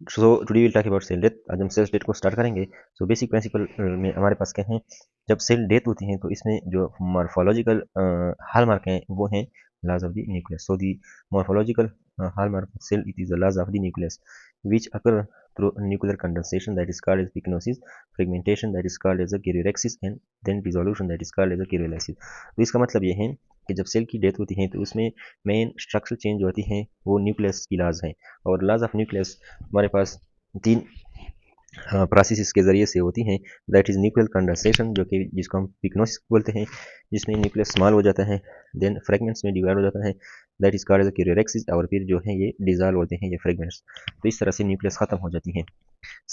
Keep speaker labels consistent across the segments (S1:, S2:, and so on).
S1: So today will talk about cell death. आज हम cell death को स्टार्ट करेंगे। सो बेसिक प्रिंसिपल में हमारे पास क्या है, जब सेल डेथ होती है तो इसमें जो मॉर्फोलॉजिकल हॉलमार्क हैं वो हैं laws of the nucleus. So the morphological hallmark of cell, it is the laws of the nucleus which occur through nuclear condensation, that is called as pycnosis, fragmentation, that is called as a karyorrhexis, and then dissolution, that is called as a karyolysis. तो इसका मतलब ये है कि जब cell की death होती है तो उसमें मेन स्ट्रक्चरल चेंज होती है वो न्यूक्लियस की लाज है। और लाज ऑफ न्यूक्लियस हमारे पास तीन प्रोसेस के ज़रिए से होती हैं। दैट इज़ न्यूक्लियर कंडेंसेशन, जो कि जिसको हम पिक्नोसिस बोलते हैं, जिसमें न्यूक्लियस स्मॉल हो जाता है, देन फ्रेगमेंट्स में डिवाइड हो जाता है, दैट इज़ कॉल्ड एज क्यूरियोरेक्सिस, और फिर जो है ये डिजॉल्व होते हैं ये फ्रेगमेंट्स। तो इस तरह से न्यूक्लियस खत्म हो जाती है।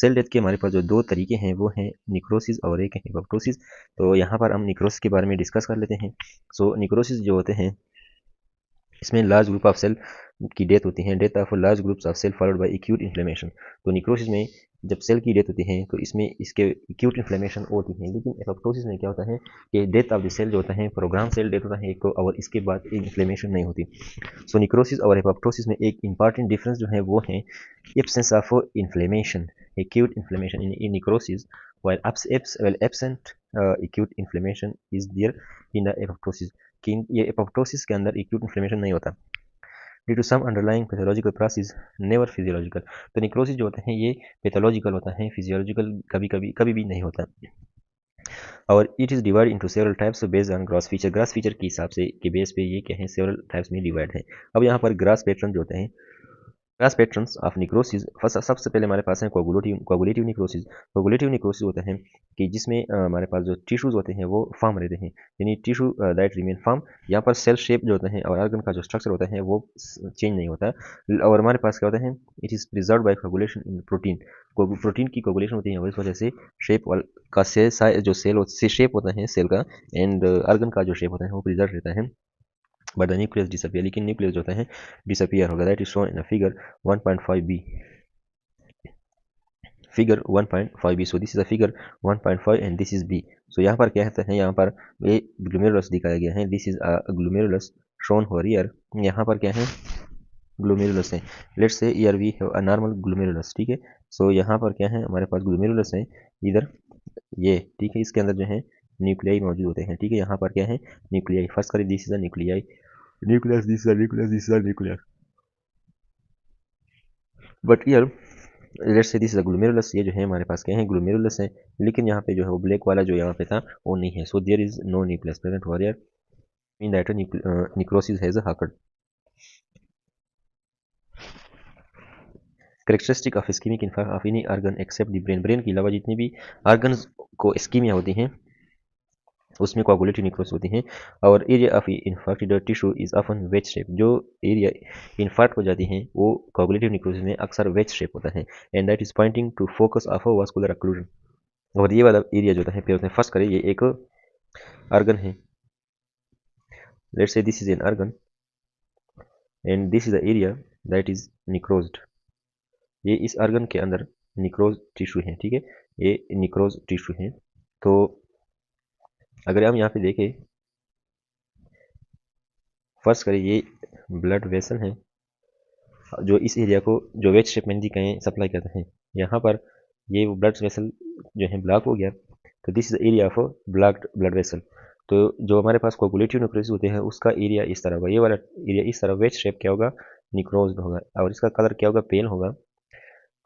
S1: सेल डेथ के हमारे पास जो दो तरीके हैं वो हैं निक्रोसिस और एक है एपोप्टोसिस। तो यहाँ पर हम निक्रोसिस के बारे में डिस्कस कर लेते हैं। सो निक्रोसिस जो होते हैं इसमें लार्ज ग्रुप ऑफ सेल की डेथ होती है, death of large groups of cell followed by acute inflammation. तो निक्रोसिस में जब सेल की डेथ होती है तो इसमें इसके एक्यूट इन्फ्लेमेशन होती है, लेकिन एपोप्टोसिस में क्या होता है कि डेथ ऑफ द सेल जो होता है प्रोग्राम सेल डेथ होता है एक, और इसके बाद इन्फ्लेमेशन नहीं होती। सो निक्रोसिस और एपोप्टोसिस में एक इंपॉर्टेंट डिफरेंस जो है वो है absence of inflammation, acute inflammation in necrosis, while absent acute inflammation is there in the apoptosis। कि ये एपोप्टोसिस के अंदर एक्यूट इन्फ्लेमेशन नहीं होता due to some underlying pathological process, never physiological. तो निक्रोसिस जो होता है ये पैथोलॉजिकल होता है, फिजियोलॉजिकल कभी भी नहीं होता। और it is divide into several types based on gross feature. Gross feature के हिसाब से के बेस पे ये क्या है सेवरल टाइप्स में डिवाइड है। अब यहाँ पर ग्रास पैटर्न जो होते हैं, grass patterns of necrosis, first सबसे पहले हमारे पास है कोगुलेटिव निक्रोसिस। कोगुलेटिव निक्रोसिस होता है कि जिसमें हमारे पास जो टिश्यूज होते हैं वो फॉर्म रहते हैं, यानी टिश्यू दैट रिमेन फॉर्म। यहाँ पर सेल शेप जो होता है और ऑर्गन का जो स्ट्रक्चर होता है वो चेंज नहीं होता। और हमारे पास क्या होता है, it is preserve by coagulation in protein. Protein की कोगुलेशन होती है और इस वजह से शेप का सेल जो सेल शेप होता है सेल का एंड ऑर्गन का जो शेप होता है वो प्रिजर्व रहता है। बट द न्यूक्लियस डिसअपियर, लेकिन न्यूक्लियस जो होता है डिसअपियर होगा। That is shown in figure 1.5b, figure 1.5b। So this is a figure 1.5 and this is B. सो यहाँ पर क्या होता है, यहाँ पर ये ग्लूमेरुलस दिखाया गया है, this is a glomerulus shown over here. यहाँ पर क्या है ग्लूमेरुलस है। Let's say here we have a normal glomerulus, ठीक है। सो यहाँ पर क्या है हमारे पास ग्लूमेरुलस है इधर ये, ठीक है। इसके अंदर जो है न्यूक्लियाई मौजूद होते हैं, ठीक है। यहाँ पर क्या है न्यूक्लियाई, फर्स्ट करें this is a nuclei, nucleus this is a nucleus, this is a nucleus. But year let's say this is a glomerulus, ये जो है हमारे पास क्या है ग्लोमेरुलस है, लेकिन यहाँ पे जो है वो ब्लैक वाला जो यहाँ पे था वो नहीं है। So there is no nucleus present over here, mean that necrosis has occurred। Characteristic of ischaemic infarct of any organ except the brain, brain के अलावा जितनी भी ऑर्गन्स को इस्कीमिया होती हैं उसमें कोगुलेटिव निक्रोसिस होती हैं। और area of infarcted tissue is often wedge shape, जो एरिया इन्फार्क्ट हो जाती हैं वो कोगुलेटिव निक्रोसिस में अक्सर वेज शेप होता है, and that is pointing to focus of a vascular occlusion. और ये वाला एरिया जो है फिर फर्स्ट करें ये एक ऑर्गन है, let's say this is an organ and this is the area that is necrosed. ये इस ऑर्गन के अंदर निक्रोज टिश्यू है, ठीक है, ये निक्रोज टिश्यू है। तो अगर हम यहाँ पे देखें, फर्स्ट करें ये ब्लड वेसल है जो इस एरिया को जो वेज शेप में कहें सप्लाई करते हैं। यहाँ पर ये ब्लड वेसल जो है ब्लॉक हो गया, तो this is area of blocked blood vessel. तो जो हमारे पास कोगुलेटिव निक्रोसिस होते हैं उसका एरिया इस तरह होगा, ये वाला एरिया इस तरह वेज शेप क्या होगा निक्रोज्ड होगा, और इसका कलर क्या होगा पेल होगा,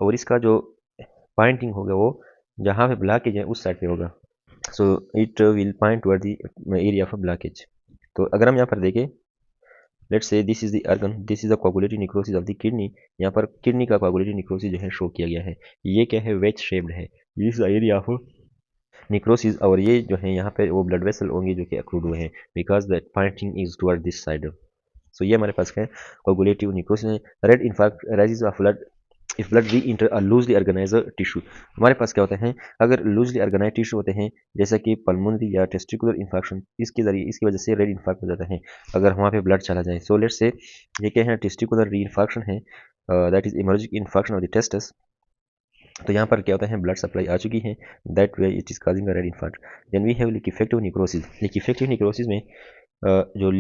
S1: और इसका जो पॉइंटिंग होगा वो जहाँ पे ब्लॉकेज है उस साइड पे होगा। So it will point toward the area of blockage. तो अगर हम यहाँ पर देखें, let's say this is the organ, this is the coagulative necrosis of the kidney. यहाँ पर किडनी का कोगुलेटिव निक्रोसिस जो है शो किया गया है, ये क्या है वेज शेप्ड है, this is the area of necrosis. और ये जो है यहाँ पे वो ब्लड वेसल होंगे जो कि अक्रूड हुए हैं because that pointing is toward this side. So ये हमारे पास क्या है coagulative necrosis. Red infarct rises of blood if blood re enter a loosely organise tissue. हमारे पास क्या होता है अगर लूजली ऑर्गेनाइज टिश्यू होते हैं जैसा कि पल्मोनरी या टेस्टिकुलर इन्फेक्शन, इसके जरिए इसकी वजह से रेड इन्फेक्ट हो जाता है अगर वहाँ पे ब्लड चला जाए। सो लेट्स से ये क्या है टेस्टिकुलर री इन्फेक्शन है, that is haemorrhagic infection of the testis. तो यहाँ पर क्या होता है ब्लड सप्लाई आ चुकी है, that way it is causing a red infarct. Then we have liquefactive necrosis. Liquefactive necrosis में जो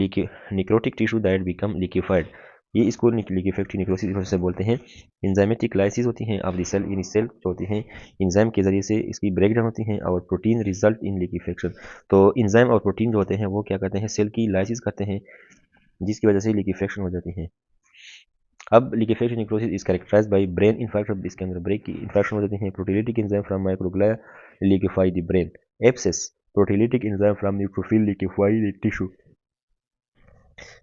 S1: necrotic tissue that become liquefied, ये इसको लिक्विफेक्टिव नेक्रोसिस से बोलते हैं। एंजाइमेटिक लाइसिस होती हैं of the cell in cell जो होती हैं एंजाइम के जरिए से इसकी ब्रेकडाउन होती हैं और प्रोटीन रिजल्ट इन लिक्विफेक्शन। तो एंजाइम और प्रोटीन जो होते हैं वो क्या करते हैं, सेल की लाइसिस करते हैं, जिसकी वजह से लिक्विफेक्शन हो जाती है। अब liquefaction necrosis is characterise by brain infection, इसके अंदर ब्रेन की इन्फेक्शन हो जाती है। Proteolytic enzyme from microglia liquefy the brain. Abscess, proteolytic enzyme from neutrophil liquefy the tissue.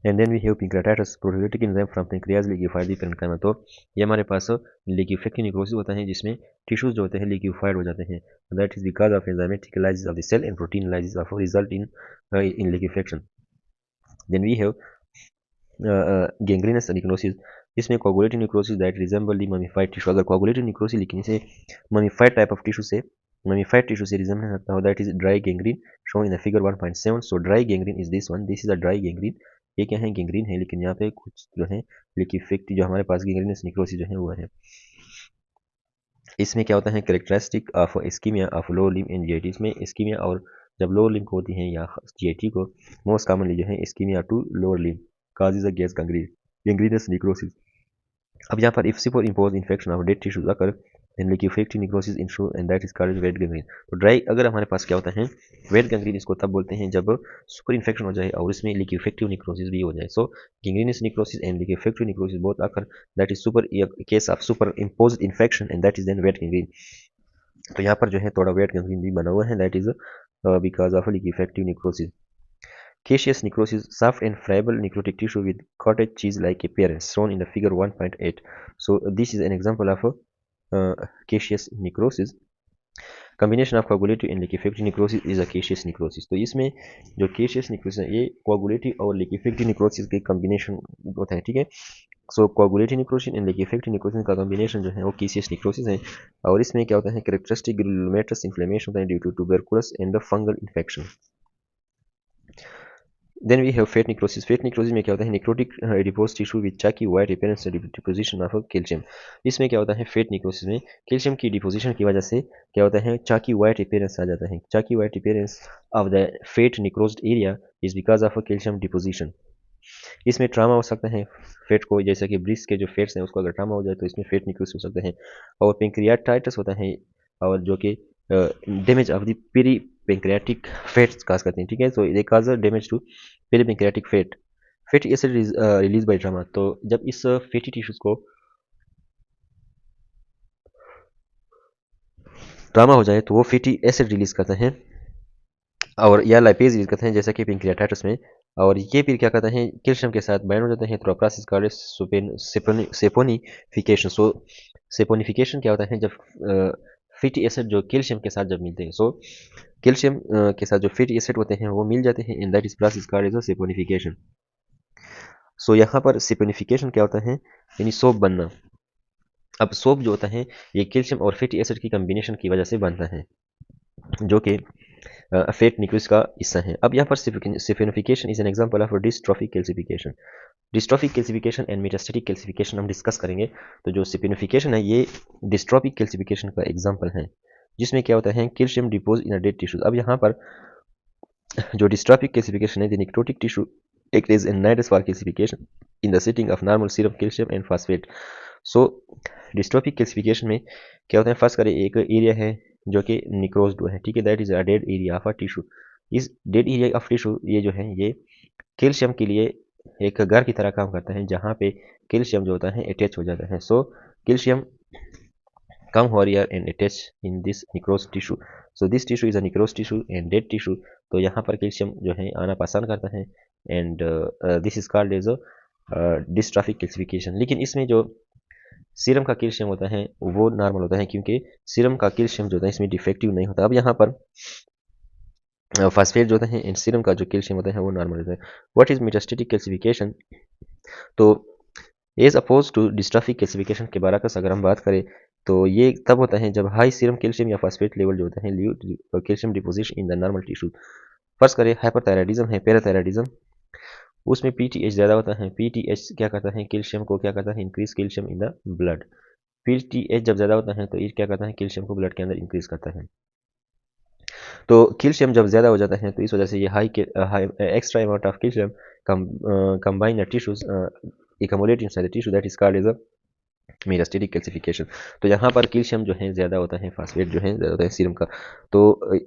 S1: And then we have pancreatitis, proteolytic enzyme from pancreas liquefy the parenchyma. तो ये हमारे पास लिक्विफेक्टिव necrosis होता है जिसमें टिश्यूज जो होते हैं लिक्विफाइड हो जाते हैं। That is because of enzymatic lysis of the cell and protein lysis of result in liquefaction. Then we have gangrenous necrosis, इसमें coagulative necrosis that resemble the mummified tissue. अगर कोगुलेटिव नेक्रोसिस लिखने से mummified type of tissue से resemble रखता हो, that is dry gangrene shown in the figure 1.7। So dry gangrene is this one, this is a dry gangrene. ये क्या है, gangrene है, लेकिन यहाँ पे कुछ जो है लिक्विफेक्टिव जो हमारे पास गैंग्रीनस नेक्रोसिस जो है वो है। इसमें क्या होता है, characteristic of ischaemia of lower limb and GIT. इसमें इस्कीमिया और जब लोअर लिम्ब को होती है या जीआईटी को, मोस्ट कॉमनली जो है ischaemia to lower limb causes a gas gangrenous necrosis. अब यहाँ पर if super impose infection of dead tissues occur then liquefactive necrosis ensue and that is called wet gangrene। तो ड्राई अगर हमारे पास क्या होता है, वेट गैंग्रीन इसको तब बोलते हैं जब सुपर इन्फेक्शन हो जाए और इसमें लिक्विफेक्टिव निक्रोसिस भी हो जाए। So gangrenous necrosis and liquefactive necrosis both occur, that is super case of super imposed infection and that is then wet gangrene। तो यहाँ पर जो है थोड़ा वेट गैंग्रीन भी बना हुआ है, that is because of liquefactive necrosis। Caseous necrosis, soft and friable necrotic tissue with cottage cheese-like appearance, shown in the figure 1.8. So this is an example of caseous necrosis। Combination of coagulative and liquefactive necrosis is a caseous necrosis. तो इसमें जो caseous necrosis है ये coagulative और लिक्विफेक्टिव necrosis के combination होता है, ठीक है। So coagulative necrosis and liquefactive necrosis का कॉम्बिनेशन जो है वो केशियस नेक्रोसिस है। और इसमें क्या होता है, कैरेक्टरिस्टिक ग्रेनुलोमेटस इन्फ्लेमेशन होता है due to tuberculous and fungal infection. Then we have fat necrosis। fat necrosis में क्या होता है, necrotic adipose tissue with chalky white appearance deposition of calcium। इसमें क्या होता है, fat necrosis में कैल्शियम की डिपोजिशन की वजह से क्या होता है, chalky white appearance आ जाता है। chalky white appearance of the fat necrosed area is because of a calcium deposition। इसमें ट्रामा हो सकता है फेट को, जैसे कि ब्रिस्ट के जो फेट्स हैं उसको अगर ट्रामा हो जाए तो इसमें फेट निक्रोसिस हो सकता है। और पेंक्रियाटाइटिस होता है और जो कि damage of the peripancreatic fats cause करते हैं, ठीक है। So they cause damage to peripancreatic fat. Fatty acid release by trauma. तो जब इस फैटी टिश्यूज को ट्रामा हो जाए तो वो फैटी एसिड रिलीज करता है और या लाइपेज रिलीज करते हैं, जैसा कि पेंक्रियाटाइटिस में। और ये फिर क्या करते हैं, कैल्शियम के साथ बाइंड हो जाते हैं, तो प्रोसेस कॉल्ड सेपोनिफिकेशन। सो सेपोनिफिकेशन क्या होता है, जब फैटी एसिड जो कैल्शियम के साथ जब मिलते हैं, सो कैल्शियम के साथ जो फैटी एसिड होते हैं वो मिल जाते हैं, and that is process called as saponification. सो यहाँ पर सेपोनिफिकेशन क्या होता है, यानी सोप बनना। अब सोप जो होता है ये कैल्शियम और फैटी एसिड की कॉम्बिनेशन की वजह से बनता है, जो कि फेट निक्रोसिस का हिस्सा है। अब यहाँ पर saponification is an example of dystrophic calcification. Dystrophic calcification and metastatic calcification हम डिस्कस करेंगे। तो जो सेपोनिफिकेशन है ये डिस्ट्रॉफिक कैल्सिफिकेशन का एग्जांपल है, जिसमें क्या होता है, calcium deposit in a dead tissue. अब यहाँ पर जो डिस्ट्रॉफिक कैल्सिफिकेशन है, the necrotic tissue act as a nidus for calcification in the setting of normal serum calcium and phosphate. So dystrophic calcification में क्या होता है, फर्स्ट करें एक एरिया है जो कि निक्रोज्ड है, ठीक है, that is a dead area of a tissue. इस डेड एरिया ऑफ टिश्यू ये जो है ये कैल्शियम के लिए एक घर की तरह काम करता है, जहाँ पे कैल्शियम जो होता है अटैच हो जाता है। So calcium come here and attach in this necrosed tissue। so this tissue is a necrosed tissue and dead tissue। तो यहाँ पर कैल्शियम जो है आना पसंद करता है, and this is called as dystrophic calcification. लेकिन इसमें जो सीरम का कैल्शियम होता है वो नॉर्मल होता है, क्योंकि सीरम का कैल्शियम जो होता है इसमें डिफेक्टिव नहीं होता। अब यहाँ पर फास्फेट जो होता है एंड सीरम का जो कैल्शियम होता है वो नॉर्मल होता है। What is metastatic calcification? तो as oppose to dystrophic calcification के बारे में अगर हम बात करें तो ये तब होता है जब हाई सीरम कैल्शियम या फास्फेट लेवल जो होता है calcium deposition in the normal tissue. First करें हाइपरथायराइडिज्म है, पैराथायराइडिज्म, उसमें पीटीएच ज़्यादा होता है। पीटीएच क्या करता है, कैल्शियम को क्या करता है, increase calcium in the blood. PTH जब ज़्यादा होता है तो ये क्या करता है, कैल्शियम को ब्लड के अंदर इंक्रीज करता है। तो कैल्शियम जब ज़्यादा हो जाता है तो इस वजह से ये high extra amount of calcium combine tissues accumulate inside the tissue, that is called as a metastatic calcification. तो यहाँ पर कैल्शियम जो है ज़्यादा होता है, फास्फेट जो है ज़्यादा होता है सीरम का। तो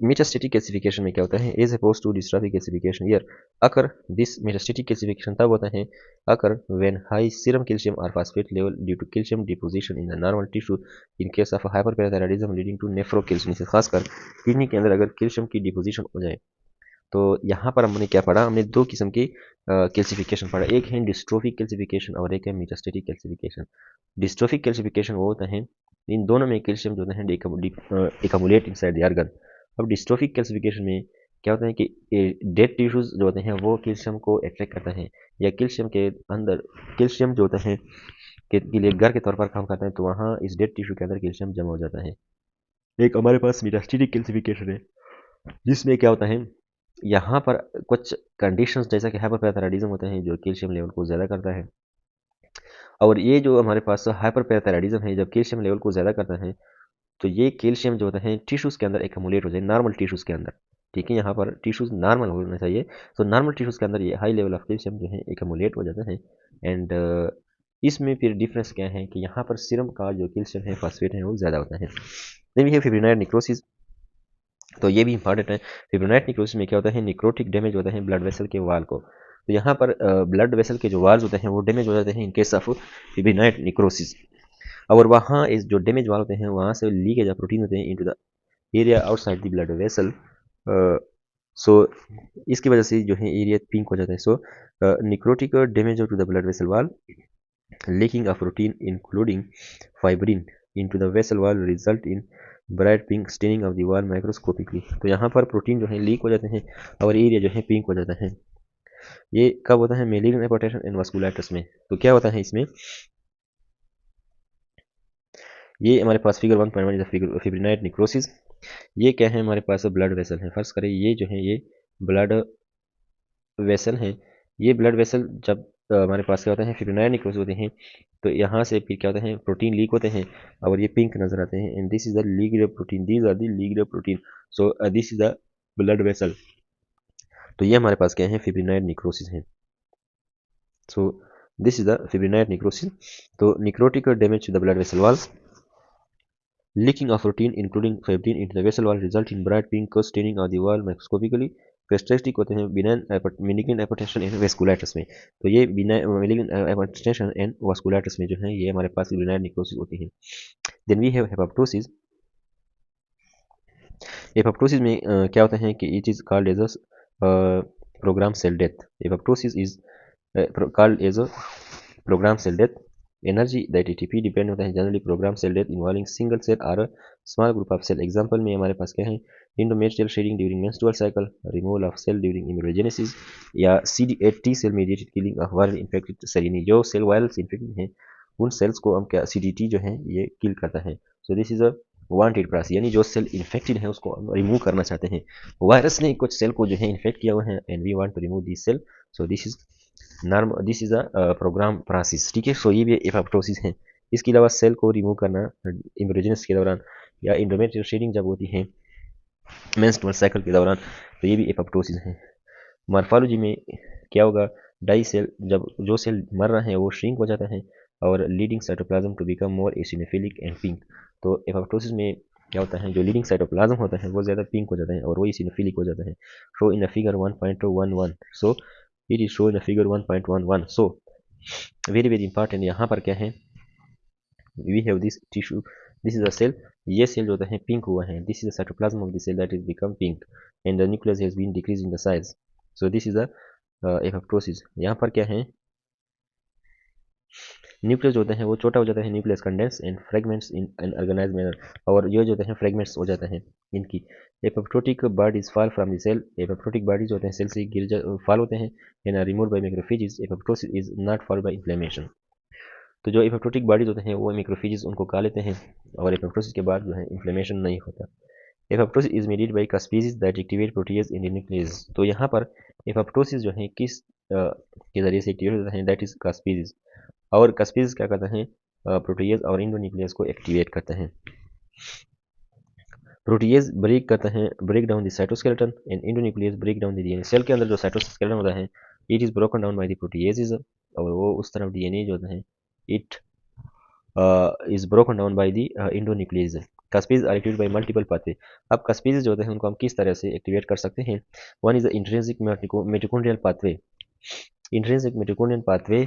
S1: मेटास्टेटिक कैल्सिफिकेशन में क्या होता है, as oppose to dystrophic calcification here occur this metastatic calcification तब होता है occur when high serum calcium और phosphate level due to calcium deposition in the normal tissue in case of hyperparathyroidism leading to nephrocalcinosis, खासकर kidney के अंदर अगर calcium की deposition हो जाए। तो यहाँ पर हमने क्या पढ़ा, हमने दो किस्म की कैल्सिफिकेशन पढ़ा, एक है डिस्ट्रोफिक कैल्सिफिकेशन और एक है मेटास्टेटिक कैल्सिफिकेशन। डिस्ट्रोफिक कैल्सिफिकेशन वो होता है इन दोनों में कैल्शियम जो है एकमुलेट इनसाइड द ऑर्गन। अब डिस्ट्रोफिक कैल्सिफिकेशन में क्या होता है कि डेड टिश्यूज जो होते हैं वो कैल्शियम को अट्रैक्ट करता है, या कैल्शियम के अंदर कैल्शियम जो होता है के लिए घर के तौर पर काम करता है, तो वहाँ इस डेड टिश्यू के अंदर कैल्शियम जमा हो जाता है। एक हमारे पास मेटास्टेटिक कैल्सिफिकेशन है जिसमें क्या होता है, यहाँ पर कुछ कंडीशंस जैसा कि हाइपरपैराथायरॉयडिज्म होते हैं जो कैल्शियम लेवल को ज़्यादा करता है, और ये जो हमारे पास हाइपरपैराथायरॉयडिज्म है जब कैल्शियम लेवल को ज़्यादा करता है, तो ये कैल्शियम जो होता है टिश्यूज़ के अंदर एकमुलेट हो जाए, नॉर्मल टिश्यूज़ के अंदर। ठीक है, यहाँ पर टिश्यूज़ नॉर्मल होना चाहिए, तो नॉर्मल टिश्यूज़ के अंदर ये हाई लेवल ऑफ कैल्शियम जो है एकमुलेट हो जाता है। एंड इसमें फिर डिफरेंस क्या है कि यहाँ पर सीरम का जो कैल्शियम है, फास्फेट है, वो ज़्यादा होता है। देन वी हैव फिब्रिनाइल निक्रोसिस, तो ये भी इंपॉर्टेंट है। फिब्रिनाइल निक्रोसिस में क्या होता है, निक्रोटिक डैमेज होता है ब्लड वेसल के वाल को। तो यहाँ पर ब्लड वेसल के जो वाल्स होते हैं वो डैमेज हो जाते हैं इन केस ऑफ फिब्रिनाइल निक्रोसिस, और वहाँ इस जो डैमेज वाल होते हैं वहाँ से लीकेज ऑफ प्रोटीन होते हैं into the area outside the blood vessel. सो इसकी वजह से जो है एरिया पिंक हो जाता है। So necrotic damage to the blood vessel wall, leaking of protein including fibrin into the vessel wall result in bright pink staining of the wall microscopically। तो यहाँ पर प्रोटीन जो है लीक हो जाते हैं और एरिया जो है पिंक हो जाता है। ये कब होता है, मेलिग्नेंट हाइपरटेंशन एंड वास्कुलाइटिस में। तो क्या होता है इसमें, ये हमारे पास फिगर 1.1 फिब्रिनाइल निक्रोसिस। ये क्या है, हमारे पास ब्लड वेसल है। फर्स्ट करें ये जो है ये ब्लड वेसल है। ये ब्लड वेसल जब हमारे पास क्या होता है, फिब्रिनाइल निक्रोसिस होते हैं, तो यहाँ से फिर क्या होता है, प्रोटीन लीक होते हैं और ये पिंक नजर आते हैं। And this is the leaked protein, these are the leaked protein. So this is the blood vessel. तो ये हमारे पास क्या है, फिब्रिनाइल निक्रोसिस है। So this is the fibrinoid necrosis. तो necrotic damage to the blood vessel wall, leaking of protein including fibrin into the vessel wall result in bright pink staining of the wall microscopically। Characteristic होते हैं benign malignant hypertension and vasculitis में। तो ये malignant hypertension and vasculitis में जो है ये हमारे पास फिब्रिनाइल निक्रोसिस होती है। Then we have apoptosis. Apoptosis में क्या होता है कि it is called as a programme cell death. Apoptosis is called as a programme cell death. Energy that ATP depend होता है generally programme cell death involving single cell और small group of cell. Example में हमारे पास क्या है, endometrial shedding during menstrual cycle, removal of cell during immunogenesis, या CD8 T cell mediated killing of viral infected cell. यानी जो cell viral से इन्फेक्टेड हैं उन सेल्स को हम क्या CDT जो है ये किल करता है। So this is a wanted process, यानी जो सेल इन्फेक्टेड है उसको हम रिमूव करना चाहते हैं। वायरस ने कुछ सेल को जो है इन्फेक्ट किया हुआ है and we want to remove this cell. So this is a programme process. ठीक है, सो ये भी एपोप्टोसिस है। इसके अलावा सेल को रिमूव करना इम्ब्रोजेनेसिस के दौरान या इंडोमेट्रियल शेडिंग जब होती है मेंस्ट्रुअल साइकिल के दौरान, तो ये भी एपोप्टोसिस है। मॉर्फोलॉजी में क्या होगा, डाई सेल जब जो सेल मर रहा है वो श्रिंक हो जाता है और leading cytoplasm to become more eosinophilic and pink. तो एपोप्टोसिस में क्या होता है, जो लीडिंग साइटोप्लाज्म होता है वो ज़्यादा पिंक हो जाता है और वो एसिनोफिलिक हो जाता है। Show in the figure 1.11। So it is show in the figure 1.11। So very very important, यहाँ पर क्या है, we have this tissue, this is a cell. ये सेल जो होता है पिंक हुआ है, this is the cytoplasm of the cell that is become pink and the nucleus has been decrease in the size. So this is a apoptosis. यहाँ पर क्या है, न्यूक्लियस जो होता है वो छोटा हो जाता है, nucleus condense and fragments in an organised manner, और ये जो होते हैं फ्रेगमेंट्स हो जाते हैं इनकी। Apoptotic bodies fall from the cell, apoptotic bodies जो होते हैं सेल से फॉल होते हैं and are removed by macrophages. Apoptosis is not followed by inflammation. तो जो एपोप्टोटिक बॉडीज होते हैं वो मैक्रोफेजेस उनको खा लेते हैं और एपोप्टोसिस के बाद जो है इन्फ्लेमेशन नहीं होता। Apoptosis is mediated by caspases that activate protease in the nucleus. तो यहाँ पर एपोप्टोसिस जो है किस के जरिए से एक्टिवेट होता है, दैट इज कास्पेजेस। और कास्पेजेस क्या करता है, प्रोटीज और इंडोन्यूक्लियस को एक्टिवेट करता है। प्रोटीज ब्रेक करता है, break down the cytoskeleton and endonuclease break down the DNA. Cell के अंदर जो साइटोस्केलेटन होता है it is broken down by the proteases और वो उस तरफ डीएनए जो है it is broken down by the endonuclease. Caspase are activated by multiple pathway. अब कस्पेज जो होते हैं उनको हम किस तरह से एक्टिवेट कर सकते हैं? One is the intrinsic mitochondrial pathway. Intrinsic mitochondrial pathway,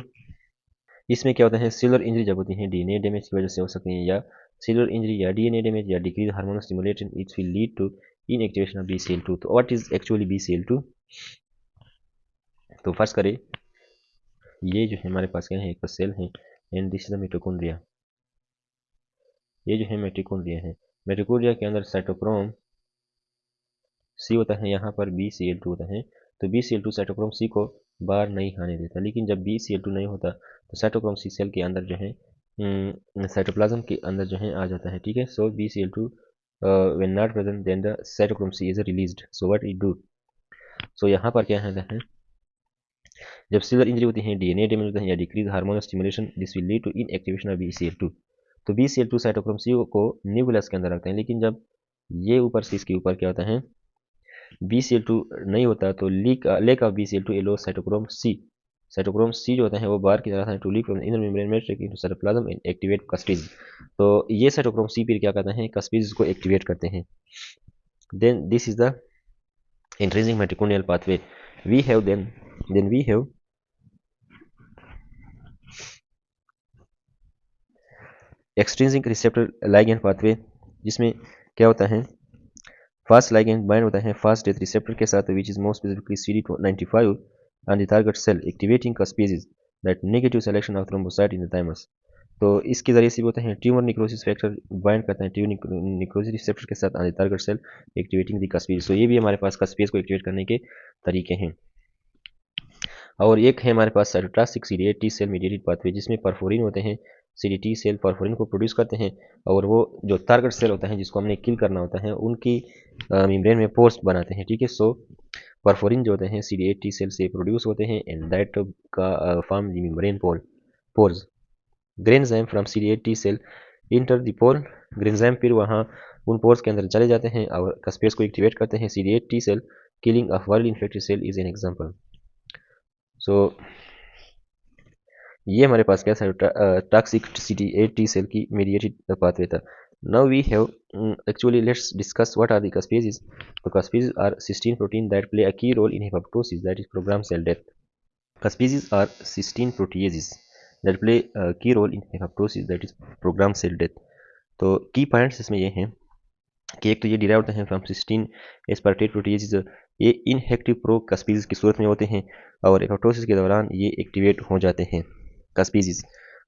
S1: इसमें क्या होता है, सेलुलर इंजरी जब होती है डीएनए डैमेज की वजह से हो सकती है, या सेलुलर इंजरी या डीएनए डैमेज या decrease hormonal stimulation, it will lead to inactivation of BCL2। तो व्हाट इज एक्चुअली BCL2? तो फर्स्ट करें, ये जो है हमारे पास क्या है, एक सेल है and this is the mitochondria. ये जो है मिटोकॉन्ड्रिया है। मिटोकॉन्ड्रिया के अंदर साइटोक्रोम सी होता है, यहाँ पर BCL2 होता है। तो BCL2 साइटोक्रोम सी को बाहर नहीं आने देता, लेकिन जब BCL2 नहीं होता तो साइटोक्रोम सी सेल के अंदर जो है साइटोप्लाज्म के अंदर जो है आ जाता है। ठीक है, सो BCL2 when not present then the cytochrome C is released, so what it do? सो यहाँ पर क्या है, जब सेलुलर इंजरी होती है, डीएनए डैमेज होता है या decrease hormonal stimulation, this will lead to inactivation of BCL2। तो BCL2 साइटोक्रोम सी को न्यूक्लियस के अंदर रखते हैं, लेकिन जब ये ऊपर से इसके ऊपर क्या होता है, BCL2 नहीं होता तो lack of BCL2 allow cytochrome c. Cytochrome c जो होता है वो बाहर की तरफ है to leak from inner membrane matrix into cytoplasm and activate caspase. तो ये साइटोक्रोम सी फिर क्या करते हैं, कस्पेज को एक्टिवेट करते हैं। Then this is the intrinsic mitochondrial pathway. We have then we have extrinsic receptor ligand pathway, जिसमें क्या होता है, फास्ट लाइगैंड बाइंड होता है फास्ट डेथ रिसेप्टर के साथ, which is more specifically CD95 on the target cell activating caspases that negative selection of thrombocyte in the thymus. तो इसके जरिए से भी होता है ट्यूमर निक्रोसिस फैक्टर बाइंड करता है ट्यूमर निक्रोसिस रिसेप्टर के साथ on the target cell activating the caspase. तो ये भी हमारे पास कस्पेज को एक्टिवेट करने के तरीके हैं। और एक है हमारे पास cytotoxic CD8 T cell mediated pathway, जिसमें परफोरिन होते हैं। CD8 सेल परफोरिन को प्रोड्यूस करते हैं, और वो जो टारगेट सेल होता है जिसको हमने किल करना होता है उनकी मेम्ब्रेन में पोर्स बनाते हैं। ठीक है, सो परफोरिन जो होते हैं CD8 टी सेल से प्रोड्यूस होते हैं एंड दैट का form the membrane pores. Granzyme from CD8 T cell enter the pore. Granzyme फिर वहाँ उन पोर्स के अंदर चले जाते हैं और कस्पेज को एक्टिवेट करते हैं। CD8 T cell killing of viral infected cell is an example. So ये हमारे पास क्या टॉक्सिक CD8 टी सेल की मीडिएटेड पाथवे था। Now we have actually let's discuss what are the caspases. तो caspases are cysteine protein that play a key role in apoptosis that is program cell death. Caspases are cysteine proteases that play a key role in apoptosis that is program cell death. तो की points इसमें ये हैं कि एक तो ये derive होते हैं फ्रॉम सिस्टीन एस्पार्टेट प्रोटीएजेस, ये इनएक्टिव प्रो कस्पेजेस की सूरत में होते हैं और हेपाटोसिस के दौरान ये एक्टिवेट हो जाते हैं कस्पेजेस।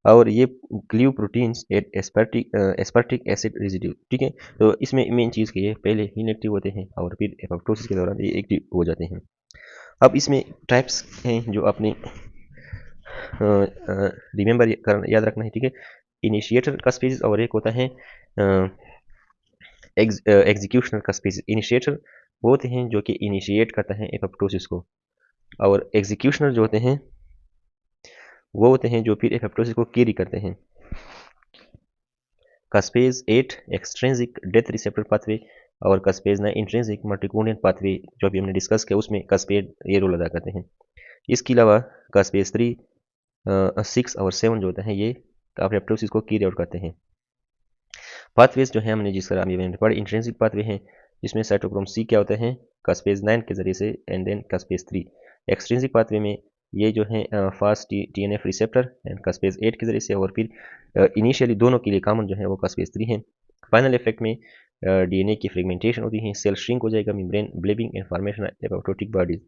S1: और ये glue proteins at aspartic acid residue. ठीक है, तो इसमें मेन चीज़ कि ये पहले इनएक्टिव होते हैं और फिर एपोप्टोसिस के दौरान ये एक्टिव हो जाते हैं। अब इसमें टाइप्स हैं जो आपने रिमेंबर याद रखना है। ठीक है, इनिशिएटर कस्पेजेस और एक होता है एग्जीक्यूशनल कस्पेजेस। इनिशिएटर वो होते हैं जो कि इनिशिएट करता है एपोप्टोसिस को, और एग्जीक्यूशनल जो होते हैं वो होते हैं जो फिर एपोप्टोसिस को कैरी करते हैं। कस्पेज 8 एक्सट्रिंसिक डेथ रिसेप्टर पाथवे और कस्पेज 9 इंट्रिंसिक मिटोकॉन्ड्रियल पाथवे जो अभी हमने डिस्कस किया, उसमें कस्पेज ये रोल अदा करते हैं। इसके अलावा कस्पेज 3 6 और 7 जो होते हैं ये एपोप्टोसिस को कैरी आउट करते हैं। पाथवेज जो है हमने जिस तरह अभी मैंने पढ़े, इंट्रिंसिक पाथवे हैं जिसमें साइटोक्रोम सी क्या होते हैं कस्पेज 9 के जरिए से, एंड देन कस्पेज 3। एक्सट्रिंसिक पाथवे में ये जो है फास्ट TNF रिसेप्टर एंड कस्पेज 8 के जरिए से, और फिर इनिशियली दोनों के लिए कॉमन जो है वो कस्पेज 3 है। फाइनल इफेक्ट में DNA की फ्रेगमेंटेशन होती है, सेल श्रिंक हो जाएगा, membrane bleeding and formation apoptotic bodies.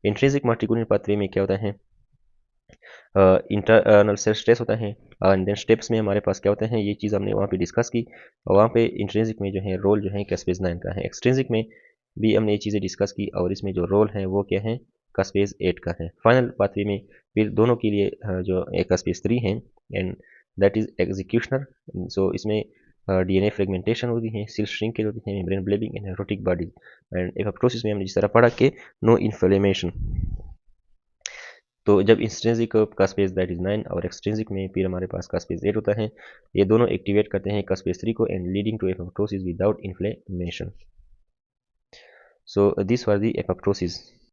S1: Intrinsic mitochondrial pathway में क्या होता है, इंटरनल सेल स्ट्रेस होता है, एंड देन स्टेप्स में हमारे पास क्या होते हैं, ये चीज़ हमने वहाँ पे डिस्कस की, और वहाँ पे इंट्रिंसिक में जो है रोल जो है कस्पेज 9 का है। एक्सट्रिंसिक में भी हमने ये चीज़ें डिस्कस की और इसमें जो रोल है वो क्या है, कस्पेज 8 का है। फाइनल पाथवे में फिर दोनों के लिए जो एक कस्पेज 3 है एंड दैट इज एग्जीक्यूशनर। सो इसमें DNA फ्रेगमेंटेशन होती है, सेल श्रिंकेज होती है, membrane bleeding and necrotic bodies, and apoptosis में हमने जिस तरह पढ़ा कि नो इन्फ्लेमेशन। तो जब इंट्रिंसिक कस्पेज दैट इज 9 और एक्सट्रिंसिक में फिर हमारे पास कस्पेज 8 होता है, ये दोनों एक्टिवेट करते हैं कस्पेज 3 को and leading to apoptosis without inflammation. So this was the apoptosis.